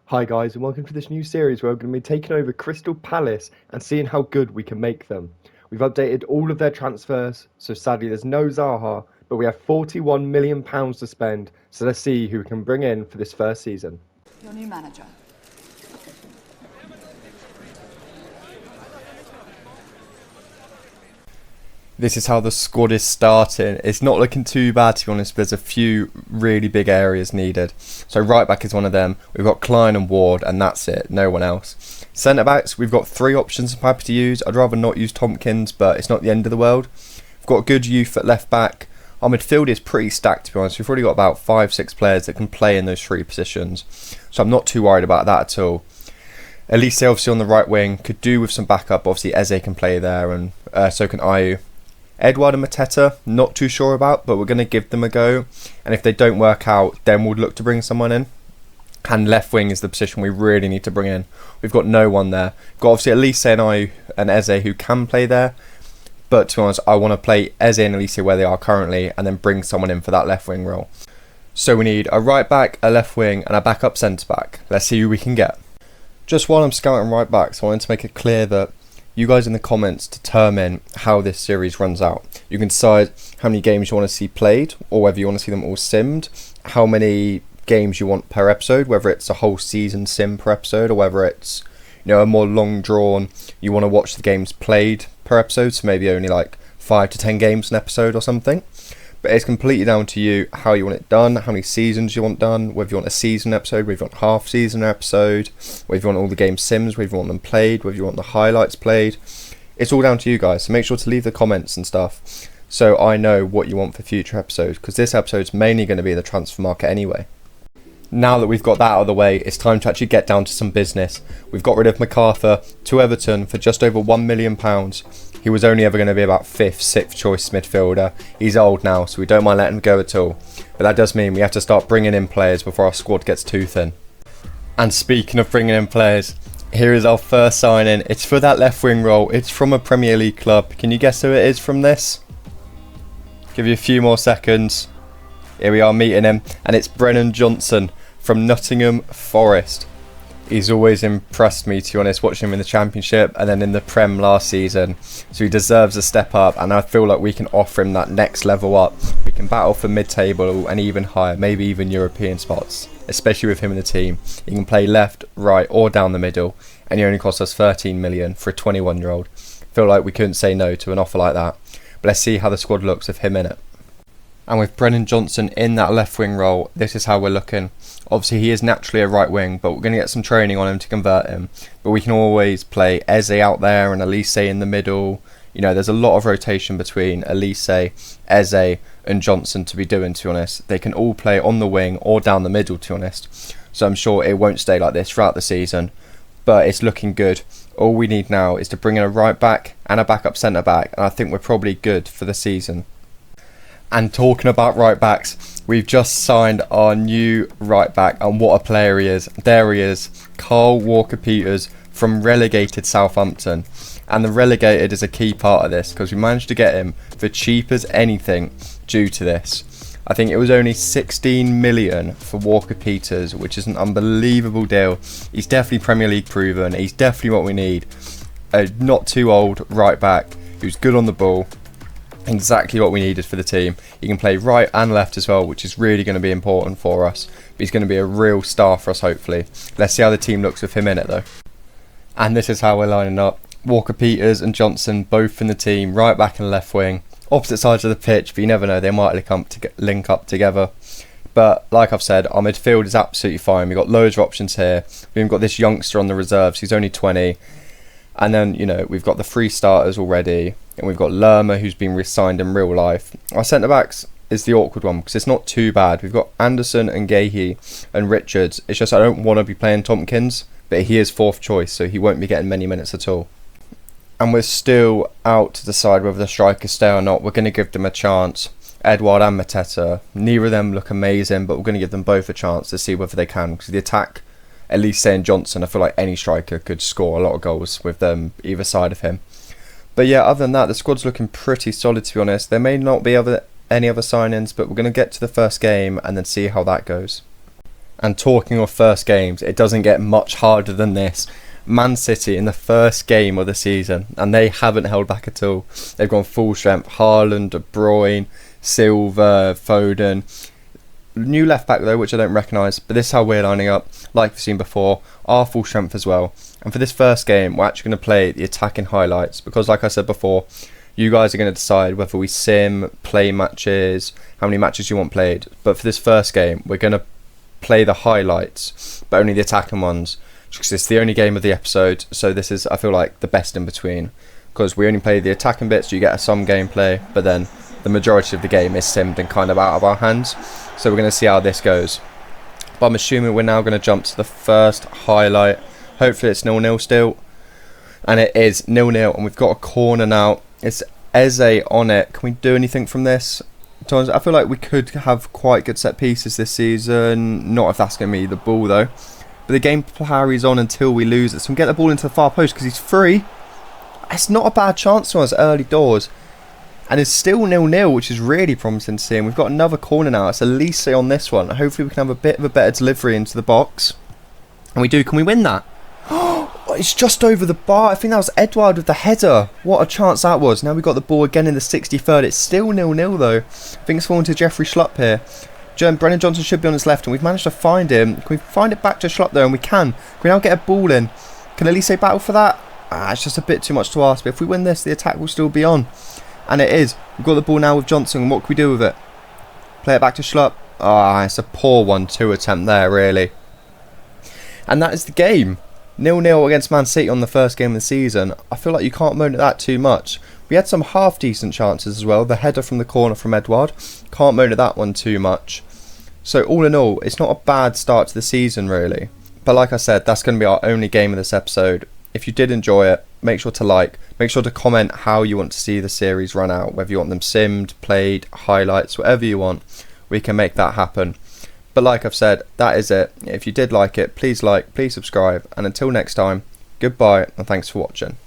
Hi guys, and welcome to this new series where we're going to be taking over Crystal Palace and seeing how good we can make them. We've updated all of their transfers, so sadly there's no Zaha, but we have £41 million to spend, so let's see who we can bring in for this first season. Your new manager. This is how the squad is starting. It's not looking too bad, to be honest, but there's a few really big areas needed. So right back is one of them. We've got Klein and Ward, and that's it, no one else. Centre backs, we've got three options I'm happy to use. I'd rather not use Tompkins, but it's not the end of the world. We've got good youth at left back. Our midfield is pretty stacked, to be honest. We've already got about 5-6 players that can play in those three positions, so I'm not too worried about that at all. Elise obviously on the right wing, could do with some backup. Obviously Eze can play there, and so can Ayew. Edouard and Mateta, not too sure about, but we're going to give them a go. And if they don't work out, then we'll look to bring someone in. And left wing is the position we really need to bring in. We've got no one there. We've got obviously Elise and Ayew and Eze who can play there. But to be honest, I want to play Eze and Elise where they are currently and then bring someone in for that left wing role. So we need a right back, a left wing and a backup centre back. Let's see who we can get. Just while I'm scouting right backs, I wanted to make it clear that you guys in the comments determine how this series runs out. You can decide how many games you want to see played, or whether you want to see them all simmed, how many games you want per episode, whether it's a whole season sim per episode, or whether it's a more long drawn, you want to watch the games played per episode, so maybe only like 5 to 10 games an episode or something. But it's completely down to you how you want it done, how many seasons you want done, whether you want a season episode, whether you want half season episode, whether you want all the game sims, whether you want them played, whether you want the highlights played. It's all down to you guys, so make sure to leave the comments and stuff so I know what you want for future episodes, because this episode's mainly going to be the transfer market anyway. Now that we've got that out of the way, it's time to actually get down to some business. We've got rid of MacArthur to Everton for just over £1 million. He was only ever going to be about 5th, 6th choice midfielder. He's old now, so we don't mind letting him go at all. But that does mean we have to start bringing in players before our squad gets too thin. And speaking of bringing in players, here is our first signing. It's for that left wing role. It's from a Premier League club. Can you guess who it is from this? Give you a few more seconds. Here we are meeting him, and it's Brennan Johnson from Nottingham Forest. He's always impressed me, to be honest, watching him in the Championship and then in the Prem last season. So he deserves a step up, and I feel like we can offer him that next level up. We can battle for mid-table and even higher, maybe even European spots, especially with him in the team. He can play left, right or down the middle, and he only cost us 13 million for a 21-year-old. Feel like we couldn't say no to an offer like that. But let's see how the squad looks with him in it. And with Brennan Johnson in that left wing role, this is how we're looking. Obviously he is naturally a right wing, but we're going to get some training on him to convert him. But we can always play Eze out there and Elise in the middle. There's a lot of rotation between Elise, Eze and Johnson to be doing, to be honest. They can all play on the wing or down the middle, to be honest. So I'm sure it won't stay like this throughout the season. But it's looking good. All we need now is to bring in a right back and a backup centre back. And I think we're probably good for the season. And talking about right backs, we've just signed our new right back, and what a player he is. There he is, Kyle Walker-Peters from relegated Southampton. And the relegated is a key part of this, because we managed to get him for cheap as anything due to this. I think it was only 16 million for Walker-Peters, which is an unbelievable deal. He's definitely Premier League proven. He's definitely what we need. A not too old right back who's good on the ball. Exactly what we needed for the team. He can play right and left as well, which is really going to be important for us. But he's going to be a real star for us, hopefully. Let's see how the team looks with him in it, though. And this is how we're lining up. Walker-Peters and Johnson both in the team, right back and left wing. Opposite sides of the pitch, but you never know, they might link up together. But like I've said, our midfield is absolutely fine. We've got loads of options here. We've got this youngster on the reserves, he's only 20. And then, we've got the 3 starters already. And we've got Lerma, who's been re-signed in real life. Our centre-backs is the awkward one, because it's not too bad. We've got Anderson and Gahey and Richards. It's just I don't want to be playing Tompkins, but he is 4th choice, so he won't be getting many minutes at all. And we're still out to decide whether the strikers stay or not. We're going to give them a chance. Edouard and Mateta. Neither of them look amazing, but we're going to give them both a chance to see whether they can. Because the attack, Elise and Johnson, I feel like any striker could score a lot of goals with them either side of him. But yeah, other than that, the squad's looking pretty solid, to be honest. There may not be any other signings, but we're going to get to the first game and then see how that goes. And talking of first games, it doesn't get much harder than this. Man City in the first game of the season, and they haven't held back at all. They've gone full strength. Haaland, De Bruyne, Silva, Foden. New left back though, which I don't recognise, but this is how we're lining up, like we've seen before, our full strength as well. And for this first game, we're actually going to play the attacking highlights, because like I said before, you guys are going to decide whether we sim, play matches, how many matches you want played. But for this first game, we're going to play the highlights, but only the attacking ones, because it's the only game of the episode. So this is, I feel like, the best in between, because we only play the attacking bits, you get some gameplay, but then the majority of the game is simmed and kind of out of our hands. So we're going to see how this goes. But I'm assuming we're now going to jump to the first highlight. Hopefully it's 0-0 still, and it is 0-0, and we've got a corner now. It's Eze on it. Can we do anything from this? I feel like we could have quite good set pieces this season. Not if that's going to be the ball though. But the game carries on until we lose it. So we get the ball into the far post because he's free. It's not a bad chance to us early doors. And it's still 0-0, which is really promising to see. And we've got another corner now. It's Elise on this one. Hopefully we can have a bit of a better delivery into the box. And we do. Can we win that? It's just over the bar. I think that was Edouard with the header. What a chance that was. Now we've got the ball again in the 63rd. It's still 0-0 though. I think it's fallen to Jeffrey Schlupp here. Brennan Johnson should be on his left, and we've managed to find him. Can we find it back to Schlupp though? And we can. Can we now get a ball in? Can Elise battle for that? It's just a bit too much to ask. But if we win this, the attack will still be on. And it is. We've got the ball now with Johnson. And what can we do with it? Play it back to Schlupp. It's a poor 1-2 attempt there, really. And that is the game. 0-0 against Man City on the first game of the season. I feel like you can't moan at that too much. We had some half decent chances as well. The header from the corner from Edouard. Can't moan at that one too much. So all in all, it's not a bad start to the season really. But like I said, that's going to be our only game of this episode. If you did enjoy it, make sure to like. Make sure to comment how you want to see the series run out. Whether you want them simmed, played, highlights, whatever you want. We can make that happen. But like I've said, that is it. If you did like it, please like, please subscribe. And until next time, goodbye and thanks for watching.